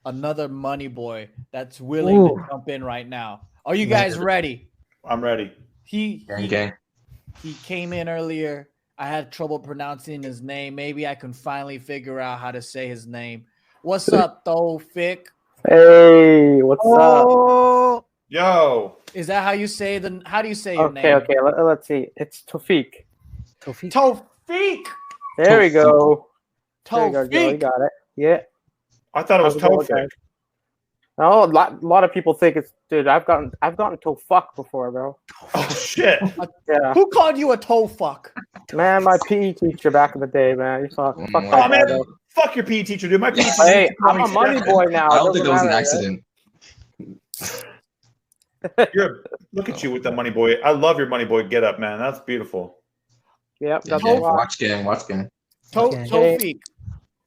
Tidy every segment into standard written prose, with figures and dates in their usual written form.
another money boy that's willing to jump in right now. Are you guys ready? I'm ready. He came in earlier. I had trouble pronouncing his name. Maybe I can finally figure out how to say his name. What's up, Thofiq? Hey, what's up? Yo. Is that how you say how do you say your name? Okay. Let's see. It's Thofiq. Thofiq. There we go. Thofiq. There you go, Joe. You got it. Yeah. I thought it was Thofiq. No, a lot of people think it's dude. I've gotten Thofuck before, bro. Oh shit! Yeah. Who called you a Thofuck? Man, my PE teacher back in the day, man. You saw. Oh man, fuck your PE teacher, dude. My PE teacher. Hey, I'm a money boy now. I don't think it was an accident. Look at you with the money boy. I love your money boy get up, man. That's beautiful. Yep. That's watch game. Thofiq.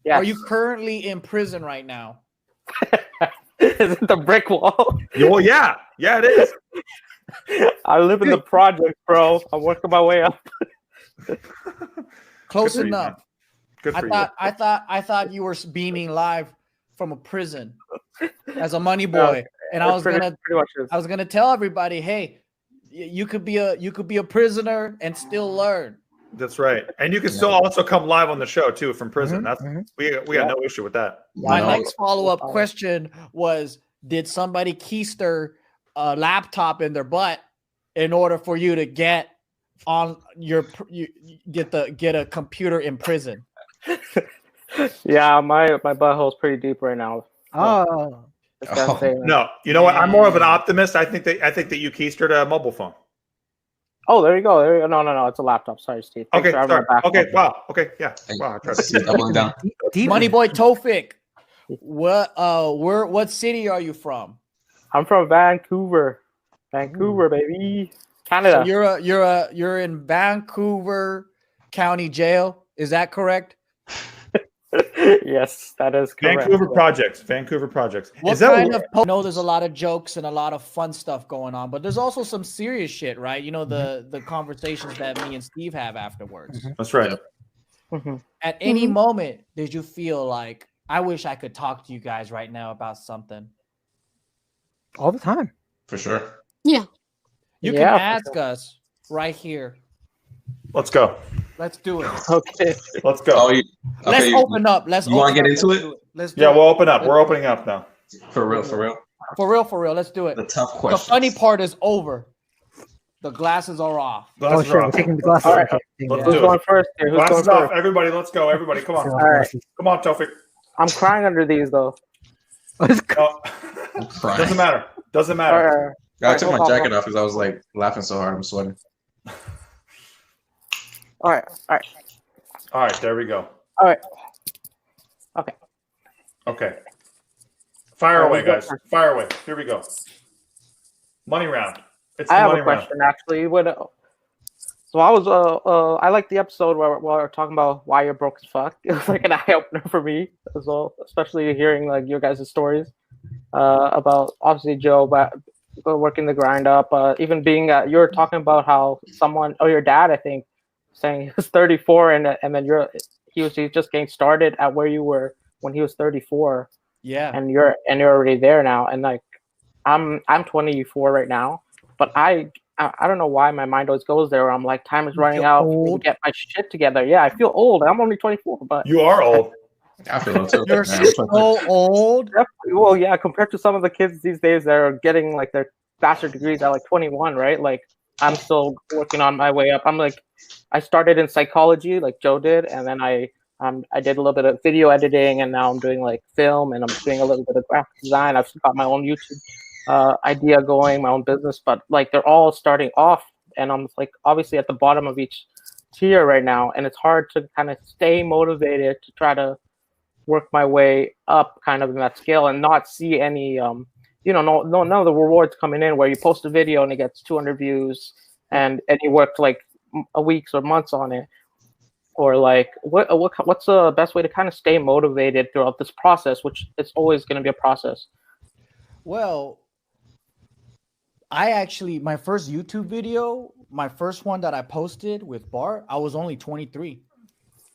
Yes. Are you currently in prison right now? Is it the brick wall? Oh yeah, it is. I live in the project, bro. I'm working my way up. Close enough. Good for you. I thought you were beaming live from a prison as a money boy, and I was gonna tell everybody, hey, you could be a prisoner and still learn. That's right, and you can still also come live on the show too from prison. That's we got no issue with that. My next follow-up question was: did somebody keister a laptop in their butt in order for you to get on get a computer in prison? Yeah, my butthole's pretty deep right now. No, you know what? I'm more of an optimist. I think that you keistered a mobile phone. Oh, there you go. No. It's a laptop. Sorry, Steve. Okay, sorry. Okay, wow. Okay, yeah. Wow, I tried to see doubling down. Money boy Thofiq, what city are you from? I'm from Vancouver. Vancouver, baby. Canada. So you're in Vancouver County Jail. Is that correct? Yes, that is correct. Vancouver Projects. I know there's a lot of jokes and a lot of fun stuff going on, but there's also some serious shit, right? You know, the conversations that me and Steve have afterwards. That's right. At any moment, did you feel like, I wish I could talk to you guys right now about something? All the time. For sure. Yeah. You can ask us right here. Let's go. Let's do it. Okay. Let's go. Let's open up. You want to get into it? We'll open up. We're opening up now. For real. Let's do it. The tough question. The funny part is over. The glasses are off. Glasses are off. Taking the glasses off. Who's going first here? Glasses off. Everybody, let's go. Everybody, come on. All right. Come on, Thofiq. I'm crying under these, though. Doesn't matter. Right. I took my jacket off because I was like laughing so hard. I'm sweating. All right. There we go. All right. Okay. Fire away, guys. Fire away. Here we go. Money round. I have a question, actually. So I like the episode where we're talking about why you're broke as fuck. It was like an eye opener for me as well, especially hearing like your guys' stories about obviously Joe, but working the grind up. Even being you were talking about how your dad, I think, saying he was 34 and then he was just getting started at where you were when he was 34. Yeah, and you're already there now. And like I'm 24 right now, but I don't know why my mind always goes there. Where I'm like, time is running out. To get my shit together. Yeah, I feel old. I'm only 24, but you are old. I feel old too. You're so old. Well, yeah, compared to some of the kids these days that are getting like their bachelor degrees at like 21, right? Like I'm still working on my way up. I'm like, I started in psychology, like Joe did, and then I did a little bit of video editing, and now I'm doing like film, and I'm doing a little bit of graphic design. I've got my own YouTube idea going, my own business, but like they're all starting off, and I'm like obviously at the bottom of each tier right now, and it's hard to kind of stay motivated to try to work my way up kind of in that scale and not see any none of the rewards coming in where you post a video and it gets 200 views and you worked like a weeks or months on it, or like what's the best way to kind of stay motivated throughout this process, which it's always going to be a process? Well, my first YouTube video, my first one that I posted with Bart, I was only 23.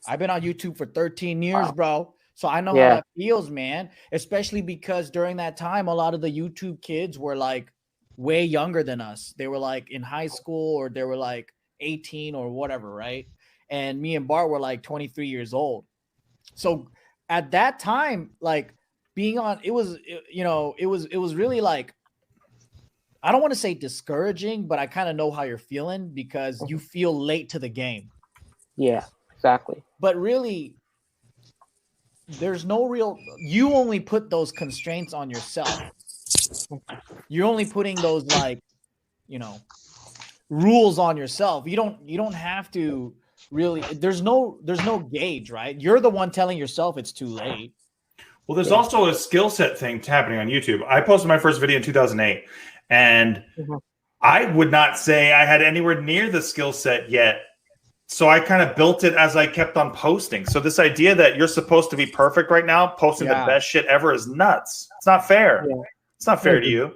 I've been on YouTube for 13 years, bro. So I know how that feels, man, especially because during that time, a lot of the YouTube kids were like way younger than us. They were like in high school or they were like 18 or whatever, right? And me and Bart were like 23 years old. So at that time, like being on, it was really like, I don't want to say discouraging, but I kind of know how you're feeling because you feel late to the game. Yeah, exactly. But really, there's no real, you only put those constraints on yourself. You're only putting those like, rules on yourself. You don't have to really, there's no gauge, right? You're the one telling yourself it's too late. Well, there's also a skill set thing happening on YouTube. I posted my first video in 2008, and I would not say I had anywhere near the skill set yet. So I kind of built it as I kept on posting. So this idea that you're supposed to be perfect right now, posting the best shit ever is nuts. It's not fair. Yeah. It's not fair to you.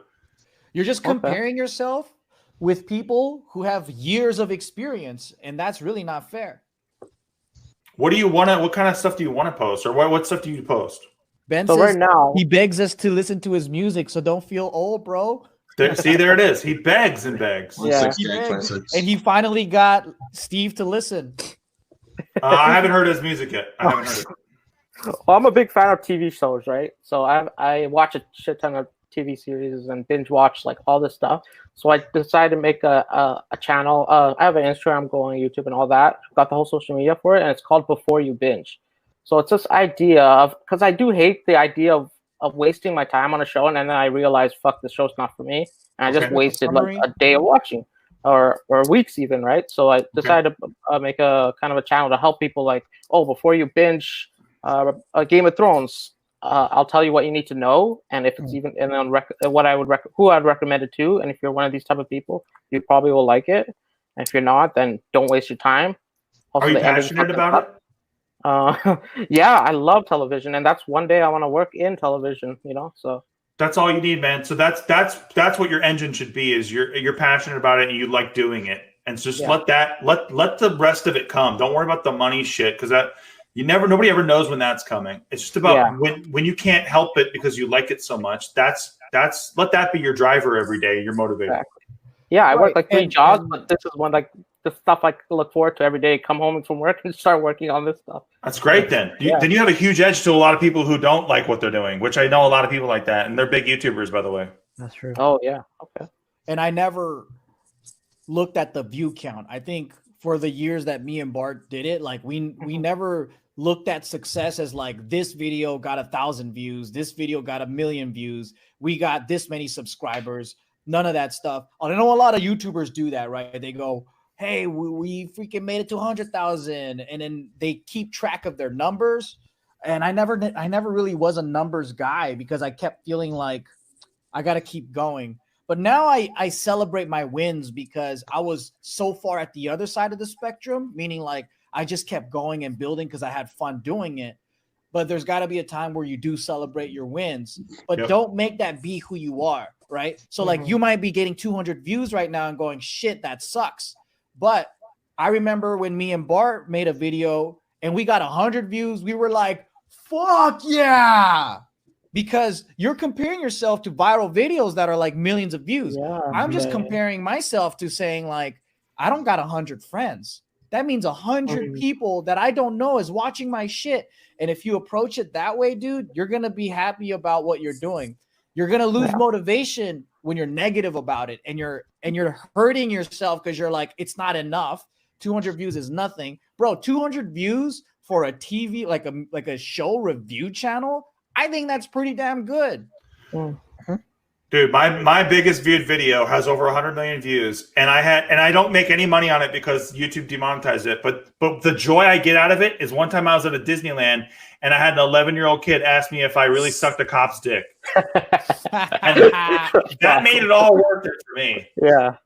You're just comparing yourself with people who have years of experience, and that's really not fair. What do you want to? What kind of stuff do you want to post, or what stuff do you post? Ben says right now he begs us to listen to his music, so don't feel old, bro. See, there it is. He begs and begs. Yeah. And he finally got Steve to listen. I haven't heard his music yet. I haven't heard it. Well, I'm a big fan of TV shows, right? So I watch a shit ton of TV series and binge watch like all this stuff. So I decided to make a channel. I have an Instagram going, YouTube, and all that. Got the whole social media for it, and it's called Before You Binge. So it's this idea of, because I do hate the idea of wasting my time on a show, and then I realized, fuck, this show's not for me, and I just wasted like a day of watching, or weeks even, right? So I decided to make a kind of a channel to help people, like, before you binge a Game of Thrones, I'll tell you what you need to know, and if it's even, and then what I would who I'd recommend it to, and if you're one of these type of people, you probably will like it, and if you're not, then don't waste your time. Also, are you passionate about it? Yeah, I love television, and that's one day I want to work in television, so that's all you need, man. So that's what your engine should be, is you're passionate about it and you like doing it, and just let the rest of it come. Don't worry about the money shit, because that nobody ever knows when that's coming. It's just about when you can't help it because you like it so much. That's let that be your driver every day. You're motivated. Exactly. Yeah, I work like 3 jobs, but this is one, like, the stuff I look forward to every day. Come home from work and start working on this stuff. That's great. Then you have a huge edge to a lot of people who don't like what they're doing, which I know a lot of people like that, and they're big YouTubers, by the way. That's true. Oh yeah, okay. And I never looked at the view count. I think for the years that me and Bart did it, like we never looked at success as like, this video got 1,000 views, this video got 1 million views, we got this many subscribers. None of that stuff. I know a lot of YouTubers do that, right? They go, hey, we freaking made it to 100,000, and then they keep track of their numbers. And I never really was a numbers guy, because I kept feeling like I got to keep going. But now I celebrate my wins, because I was so far at the other side of the spectrum, meaning like I just kept going and building because I had fun doing it. But there's got to be a time where you do celebrate your wins, but don't make that be who you are, right? So like you might be getting 200 views right now and going, shit, that sucks. But I remember when me and Bart made a video and we got 100 views, we were like, fuck yeah. Because you're comparing yourself to viral videos that are like millions of views. Yeah, I'm just comparing myself to saying like, I don't got 100 friends. That means 100 people that I don't know is watching my shit. And if you approach it that way, dude, you're going to be happy about what you're doing. You're going to lose motivation when you're negative about it, and you're hurting yourself because you're like, it's not enough. 200 views is nothing. Bro, 200 views for a TV, like a show review channel, I think that's pretty damn good. Dude, my biggest viewed video has over 100 million views, and I don't make any money on it because YouTube demonetized it. But the joy I get out of it is, one time I was at a Disneyland and I had an 11-year-old kid ask me if I really sucked a cop's dick. And that made it all worth it for me. Yeah.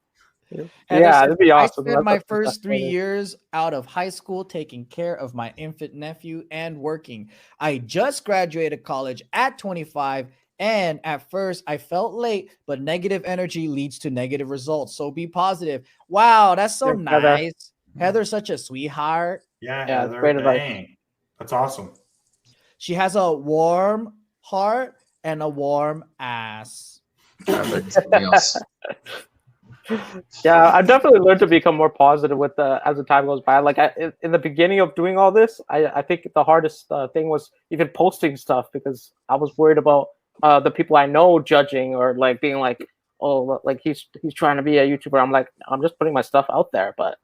That'd be awesome. I spent my first 3 years out of high school taking care of my infant nephew and working. I just graduated college at 25. And at first I felt late, but negative energy leads to negative results. So be positive. Wow, that's so nice. Heather's such a sweetheart. Yeah, Heather, great advice. That's awesome. She has a warm heart and a warm ass. Something else. Yeah, I definitely learned to become more positive with as the time goes by. Like in the beginning of doing all this, I think the hardest thing was even posting stuff because I was worried about the people I know judging or like being like, oh, like he's trying to be a YouTuber. I'm like, I'm just putting my stuff out there, but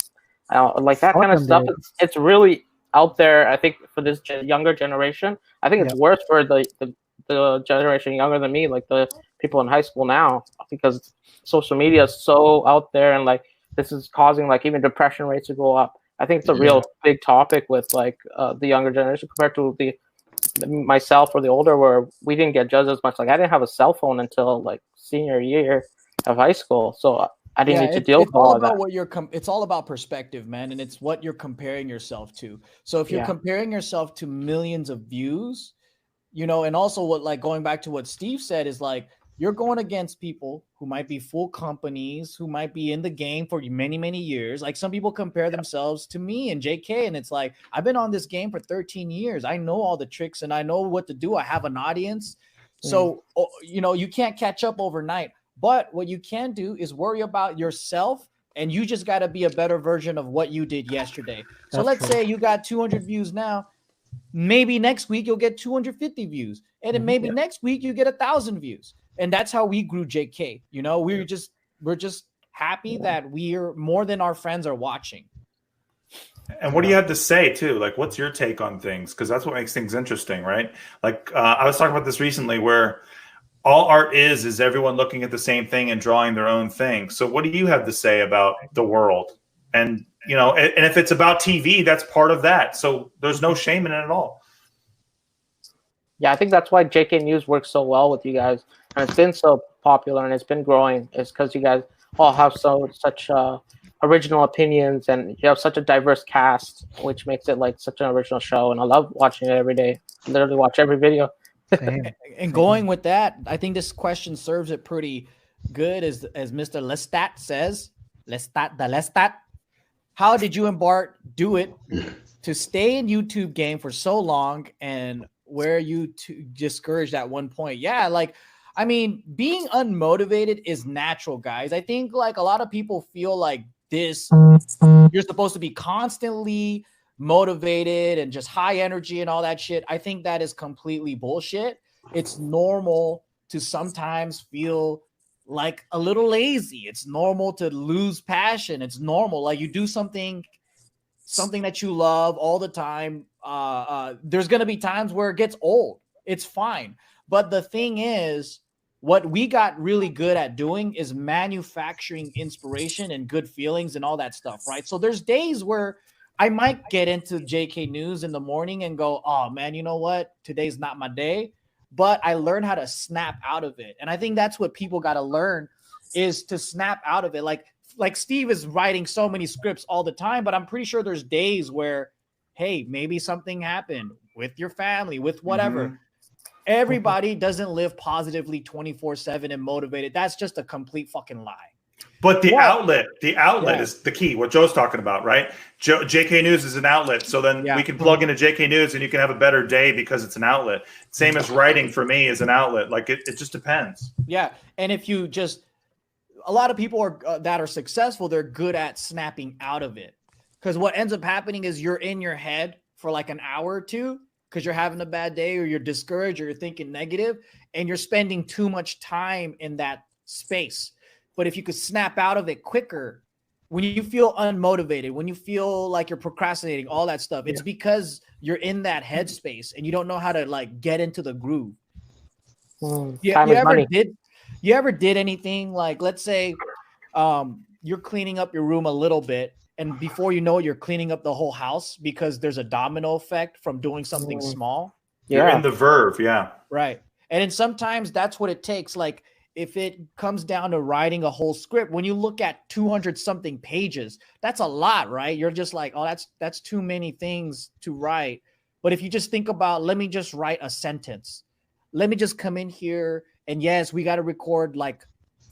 like that kind of stuff. It's really out there. I think for this younger generation, I think it's worse for the generation younger than me, like the people in high school now, because social media is so out there and like this is causing like even depression rates to go up. I think it's a real big topic with like the younger generation compared to the myself or the older, where we didn't get judged as much. Like I didn't have a cell phone until like senior year of high school, so I didn't need to deal with all of that. It's all about perspective, man, and it's what you're comparing yourself to. So if you're comparing yourself to millions of views, you know, and also what, like going back to what Steve said, is like you're going against people who might be full companies, who might be in the game for many, many years. Like some people compare themselves to me and JK, and it's like, I've been on this game for 13 years. I know all the tricks and I know what to do. I have an audience. So, you know, you can't catch up overnight. But what you can do is worry about yourself, and you just got to be a better version of what you did yesterday. So let's say you got 200 views now. Maybe next week you'll get 250 views, and then maybe next week you get 1,000 views. And that's how we grew JK. You know, we're just happy that we're more than our friends are watching. And what do you have to say too? Like, what's your take on things? Because that's what makes things interesting, right? Like, I was talking about this recently, where all art is everyone looking at the same thing and drawing their own thing. So, what do you have to say about the world? And you know, and if it's about TV, that's part of that. So there's no shame in it at all. Yeah, I think that's why JK News works so well with you guys, and it's been so popular and it's been growing. Is because you guys all have such original opinions, and you have such a diverse cast, which makes it like such an original show. And I love watching it every day. I literally watch every video. And going with that, I think this question serves it pretty good, as Mr. Lestat says. Lestat. How did you and Bart do it to stay in YouTube game for so long, and where you discouraged at one point? Yeah, like, I mean, being unmotivated is natural, guys. I think like a lot of people feel like this, you're supposed to be constantly motivated and just high energy and all that shit. I think that is completely bullshit. It's normal to sometimes feel like a little lazy. It's normal to lose passion. It's normal. Like you do something that you love all the time. There's going to be times where it gets old. It's fine. But the thing is, what we got really good at doing is manufacturing inspiration and good feelings and all that stuff, right? So there's days where I might get into JK News in the morning and go, oh man, you know what? Today's not my day. But I learned how to snap out of it. And I think that's what people got to learn, is to snap out of it. Like Steve is writing so many scripts all the time, but I'm pretty sure there's days where, hey, maybe something happened with your family, with whatever. Everybody doesn't live positively 24/7 and motivated. That's just a complete fucking lie. But the outlet is the key. What Joe's talking about, right? JK News is an outlet, so then we can plug into JK News, and you can have a better day because it's an outlet. Same as writing for me is an outlet. Like it just depends. Yeah, and if you just, a lot of people are that are successful, they're good at snapping out of it, because what ends up happening is you're in your head for like an hour or two because you're having a bad day or you're discouraged or you're thinking negative, and you're spending too much time in that space. But if you could snap out of it quicker, when you feel unmotivated, when you feel like you're procrastinating, all that stuff, it's because you're in that headspace and you don't know how to like get into the groove. You ever did anything like, let's say you're cleaning up your room a little bit, and before you know it, you're cleaning up the whole house because there's a domino effect from doing something small. You're in the verve, right. And then sometimes that's what it takes. Like, if it comes down to writing a whole script, when you look at 200 something pages, that's a lot, right? You're just like, oh, that's too many things to write. But if you just think about, let me just write a sentence. Let me just come in here, and yes, we got to record like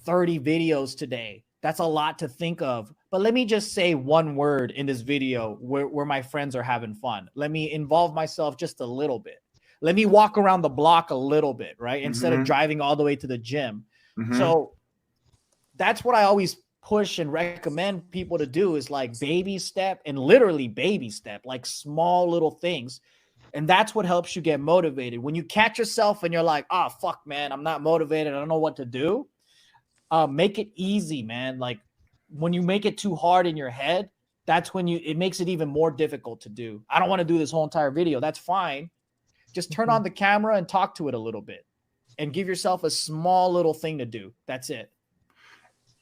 30 videos today. That's a lot to think of. But let me just say one word in this video where my friends are having fun. Let me involve myself just a little bit. let me walk around the block a little bit, right? Instead of Mhm. driving all the way to the gym. Mhm. So that's what I always push and recommend people to do is like baby step and literally baby step, like small little things. And that's what helps you get motivated. When you catch yourself and you're like, oh, fuck, man, I'm not motivated. I don't know what to do. Make it easy, man. Like when you make it too hard in your head, that's when it makes it even more difficult to do. I don't want to do this whole entire video. That's fine. Just turn on the camera and talk to it a little bit and give yourself a small little thing to do. That's it.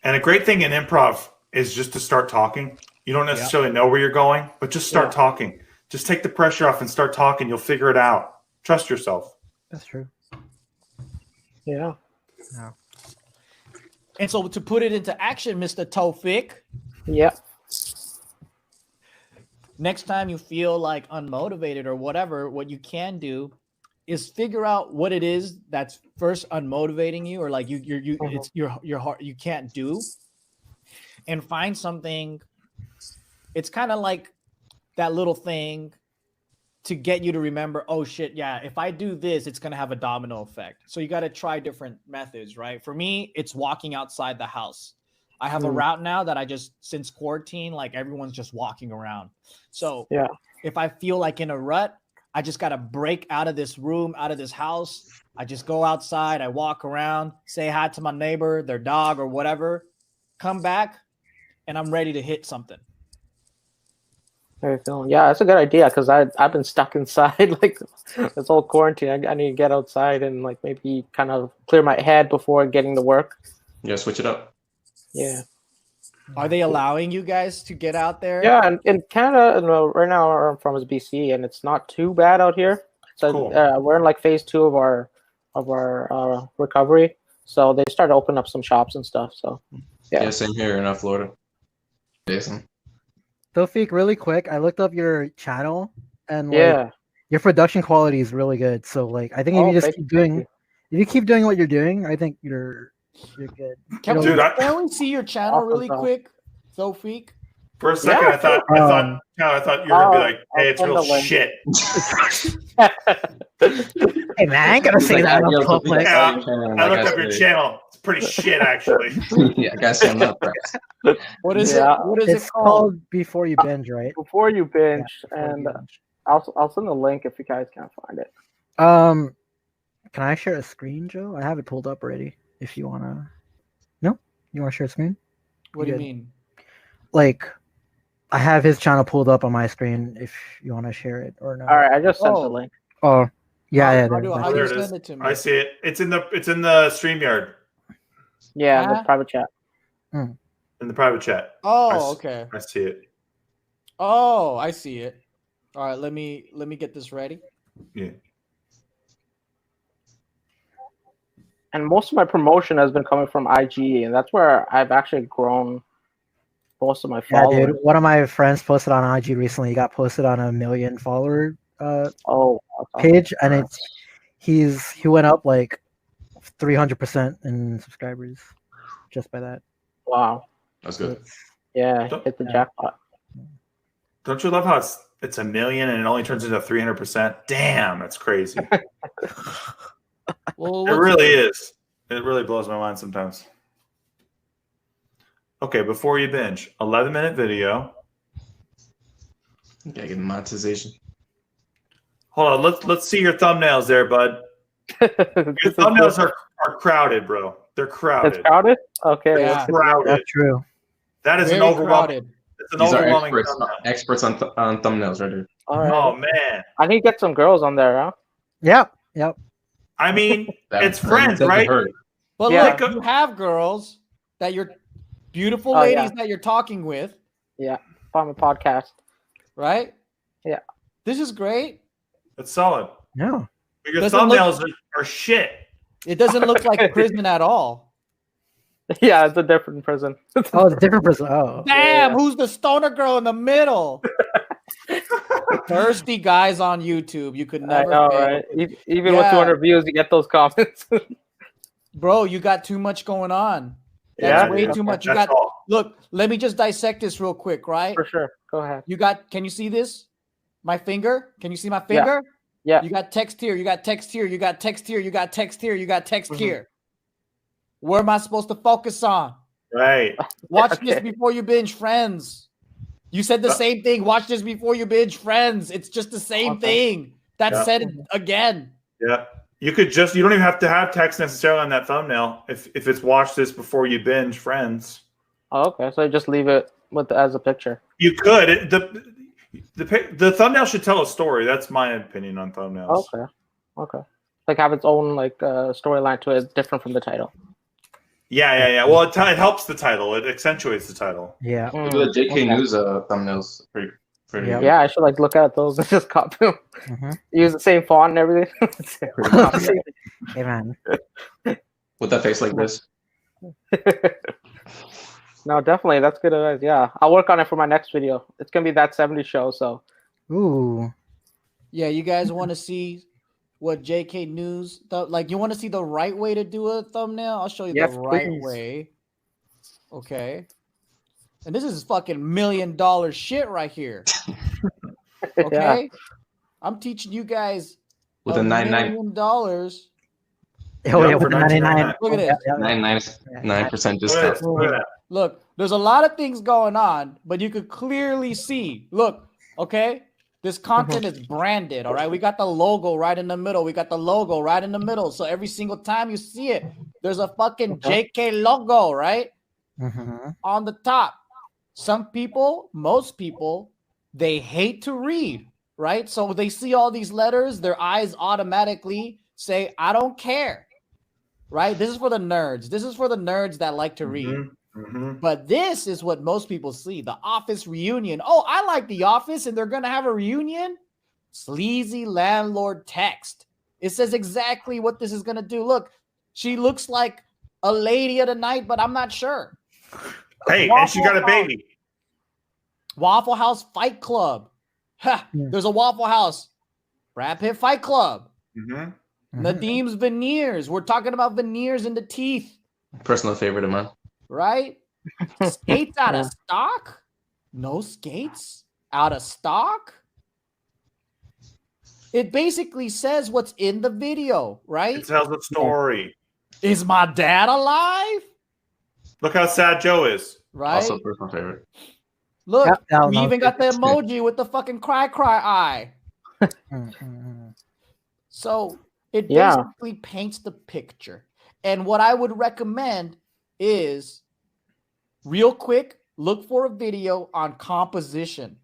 And a great thing in improv is just to start talking. You don't necessarily know where you're going, but just start talking. Just take the pressure off and start talking. You'll figure it out. Trust yourself. That's true. Yeah. No. And so to put it into action, Mr. Thofiq. Yep. Next time you feel like unmotivated or whatever, what you can do is figure out what it is that's first unmotivating you, or like it's your heart you can't do, and find something. It's kind of like that little thing to get you to remember, oh shit, yeah, if I do this, it's gonna have a domino effect. So you got to try different methods, right? For me, it's walking outside the house. I have a route now that I just, since quarantine, like everyone's just walking around. So if I feel like in a rut, I just got to break out of this room, out of this house. I just go outside, I walk around, say hi to my neighbor, their dog or whatever, come back, and I'm ready to hit something. Yeah, that's a good idea because I've been stuck inside like this whole quarantine. I need to get outside and like maybe kind of clear my head before getting to work. Yeah, switch it up. Yeah. Are they allowing you guys to get out there? Yeah, and in Canada, right now where I'm from is BC, and it's not too bad out here. So Cool. we're in like phase 2 of our recovery. So they started opening up some shops and stuff. So Yeah, same here in Florida. Jason. Thofiq, really quick, I looked up your channel and like your production quality is really good. So like I think if you just keep doing what you're doing, I think you're good. Can we see your channel really quick, Thofiq? For a second, I thought you were gonna be like, "Hey, it's real shit." Hey man, I ain't gonna say that in public. Yeah, I looked up your channel. It's pretty shit, actually. Yeah, I gotta say I'm not impressed. What is it? What is it called? Before You Binge, right? Before You Binge, and I'll send the link if you guys can't find it. Can I share a screen, Joe? I have it pulled up already. If you wanna, no, you wanna share a screen? What do you mean? Like, I have his channel pulled up on my screen. If you wanna share it or not. All right, I just sent the link. Oh, yeah, How do you send it to me? I see it. It's in the StreamYard. Yeah, the private chat. In the private chat. Oh, okay. I see it. Oh, I see it. All right, let me get this ready. Yeah. And most of my promotion has been coming from IG, and that's where I've actually grown most of my followers. Yeah, dude. One of my friends posted on IG recently. He got posted on a 1 million follower page, and he went up like 300% in subscribers just by that. Wow, that's good. Yeah, hit the jackpot. Don't you love how it's 1 million and it only turns into 300%? Damn, that's crazy. Well, it really is. It really blows my mind sometimes. Okay, Before You Binge, 11-minute video. Gotta get monetization. Hold on, let's see your thumbnails there, bud. Your thumbnails are crowded, bro. They're crowded. It's crowded? Okay. Yeah. Crowded. That's true. That is Very an overwhelming. crowded. It's an These overwhelming are experts on thumbnails right here. All right. Oh man. I need to get some girls on there, huh? Yep. I mean, it's friends, right? But Yeah. look, you have girls that you're beautiful ladies that you're talking with. Yeah. On the podcast. Right? Yeah. This is great. It's solid. No. But your thumbnails are shit. It doesn't look like prison at all. Yeah, it's a different prison. Oh, it's a different person. Oh. Damn, who's the stoner girl in the middle? Thirsty guys on YouTube. You could never. I know, right? Even with 200 views, you get those comments. Bro, you got too much going on. That's way too much. You got. Look, let me just dissect this real quick, right? For sure. Go ahead. Can you see this? My finger? Can you see my finger? Yeah. You got text here. You got text here. You got text here. You got text here. You got text here. Where am I supposed to focus on? Right. Watch this before you binge Friends. You said the same thing. Watch this before you binge Friends. It's just the same thing. That said it again. Yeah. You don't even have to have text necessarily on that thumbnail if it's watch this before you binge Friends. Oh, okay. So just leave it as a picture. You could. The thumbnail should tell a story. That's my opinion on thumbnails. Okay. Like have its own like storyline to it, different from the title. Yeah. Well, it helps the title. It accentuates the title. Yeah. The JK News thumbnails pretty good. Yeah, I should like look at those and just copy them. Use the same font and everything. Hey man. With that face like this. No, definitely. That's good advice. Yeah. I'll work on it for my next video. It's gonna be that 70s show, so Ooh. Yeah, you guys want to see what JK News you want to see the right way to do a thumbnail? I'll show you the right way. Okay. And this is fucking $1 million shit right here. Okay. I'm teaching you guys with a $99 million. Oh yeah, with 99. Look at it. 99% discount. Look, there's a lot of things going on, but you could clearly see. Look, okay? This content is branded, all right? We got the logo right in the middle. So every single time you see it, there's a fucking JK logo, right? On the top. Some people, most people, they hate to read, right? So they see all these letters, their eyes automatically say, I don't care, right? This is for the nerds. This is for the nerds that like to read. But this is what most people see. The Office reunion. Oh, I like The Office and they're going to have a reunion? Sleazy landlord text. It says exactly what this is going to do. Look, she looks like a lady of the night, but I'm not sure. Hey, and she got a baby. Waffle House Fight Club. Ha, there's a Waffle House. Brad Pitt Fight Club. Nadim's veneers. We're talking about veneers in the teeth. Personal favorite of mine. Right? Skates out of stock? No skates out of stock? It basically says what's in the video, right? It tells a story. Is my dad alive? Look how sad Joe is. Right? Also personal favorite. Look, we even got the emoji with the fucking cry eye. So it basically paints the picture. And what I would recommend is real quick, look for a video on composition.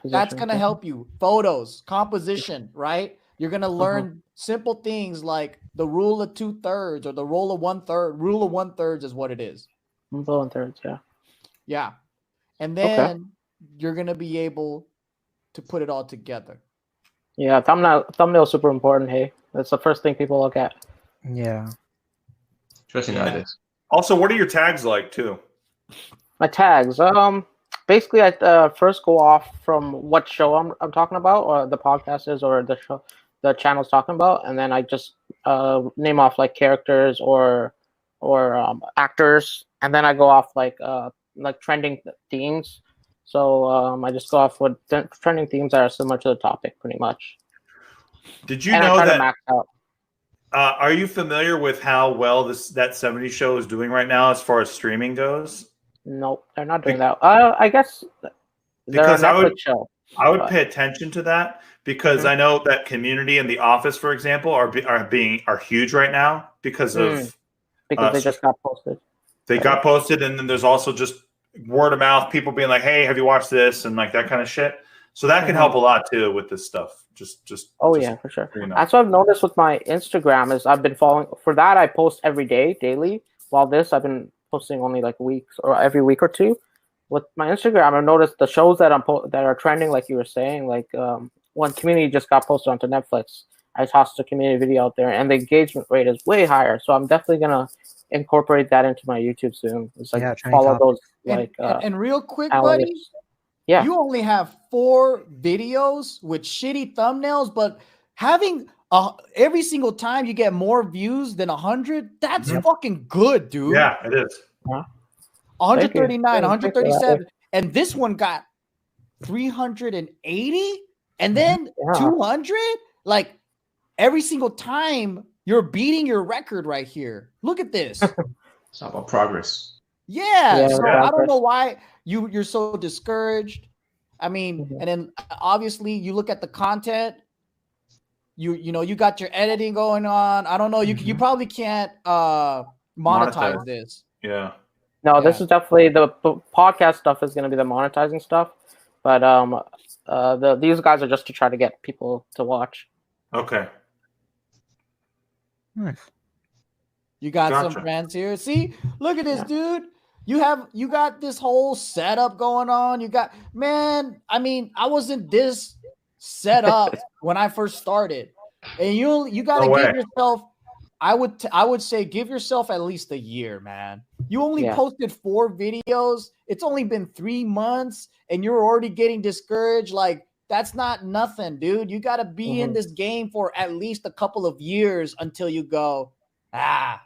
That's going to help you. Photos, composition, right? You're going to learn simple things like the rule of 2/3 or the rule of 1/3. Rule of 1/3 is what it is. Rule of 1/3, yeah. Yeah. And then you're going to be able to put it all together. Yeah, thumbnail is super important, hey. That's the first thing people look at. Yeah. Especially nowadays. Also, what are your tags like too? My tags. Basically I first go off from what show I'm talking about, or the podcast is, or the show the channel's talking about, and then I just name off like characters or actors, and then I go off like trending themes. So I just go off with trending themes that are similar to the topic, pretty much. Did you know that? Are you familiar with how well that 70s show is doing right now as far as streaming goes? Nope, they're not doing that. I guess because I would show, pay attention to that because I know that Community and The Office, for example, are huge right now because they just got posted. They got posted, and then there's also just word of mouth, people being like, "Hey, have you watched this?" and like that kind of shit. So that can help a lot too with this stuff. Yeah, for sure. That's what I've noticed with my Instagram is I've been following. For that, I post every day, daily. While this, I've been posting only like weeks or every week or two. With my Instagram, I've noticed the shows that that are trending, like you were saying, like when Community just got posted onto Netflix, I tossed a Community video out there, and the engagement rate is way higher. So I'm definitely gonna incorporate that into my YouTube soon. It's like follow those and real quick, buddy. Yeah, you only have 4 videos with shitty thumbnails, but having every single time you get more views than 100, that's fucking good, dude. Yeah, it is. 139, 137, and this one got 380. And then 200, like every single time you're beating your record right here. Look at this. It's all about progress. Yeah. So I don't know why you're so discouraged. I mean, and then obviously you look at the content. You know, you got your editing going on. I don't know. You probably can't monetize this. Yeah. No, this is definitely the podcast stuff is going to be the monetizing stuff, but these guys are just to try to get people to watch. Okay. Nice. You got some friends here. See, look at this, dude. You got this whole setup going on. You got, man. I mean, I wasn't this set up when I first started, and you got to give yourself. I would say give yourself at least a year, man. You only posted 4 videos. It's only been 3 months, and you're already getting discouraged. Like, that's not nothing, dude. You got to be in this game for at least a couple of years until you go, I'm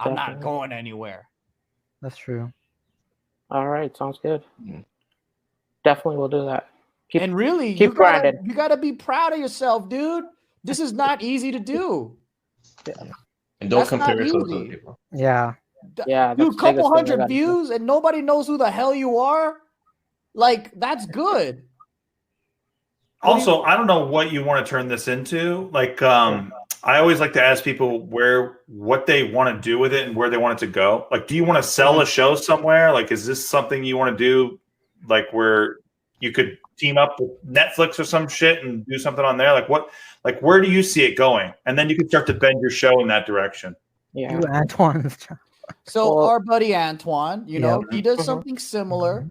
not going anywhere. That's true. All right, sounds good. Definitely will do that. Keep grinding. You got to be proud of yourself, dude. This is not easy to do. And don't compare yourself to other people. Yeah. Yeah. Dude, couple hundred views and nobody knows who the hell you are. Like, that's good. Also, I don't know what you want to turn this into. Like, I always like to ask people what they want to do with it and where they want it to go. Like, do you want to sell a show somewhere? Like, is this something you want to do? Like, where you could team up with Netflix or some shit and do something on there? Like, where do you see it going? And then you can start to bend your show in that direction. Yeah. Antoine. So our buddy Antoine, you know, he does something similar.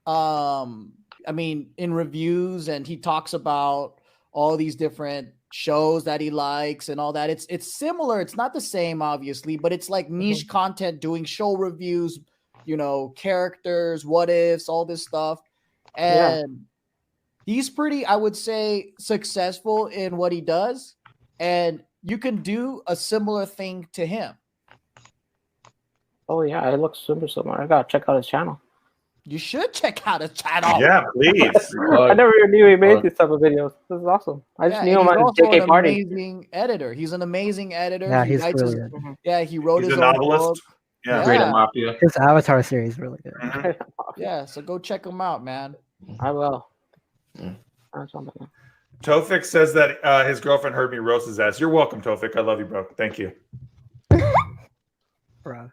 I mean, in reviews, and he talks about all these different shows that he likes and all that. It's similar. It's not the same, obviously, but it's like niche content, doing show reviews, you know, characters, what ifs, all this stuff. And he's pretty, I would say, successful in what he does. And you can do a similar thing to him. Oh, yeah. It looks super similar. I got to check out his channel. You should check out his channel. Yeah, please. I never knew he made these type of videos. This is awesome. I just knew him on JK Party. He's an amazing editor. He's an amazing editor. Yeah, he's really good. Yeah, he wrote his own book. Yeah, great at Mafia. His Avatar series is really good. Yeah, so go check him out, man. I will. Thofiq says that his girlfriend heard me roast his ass. You're welcome, Thofiq. I love you, bro. Thank you. Bruh.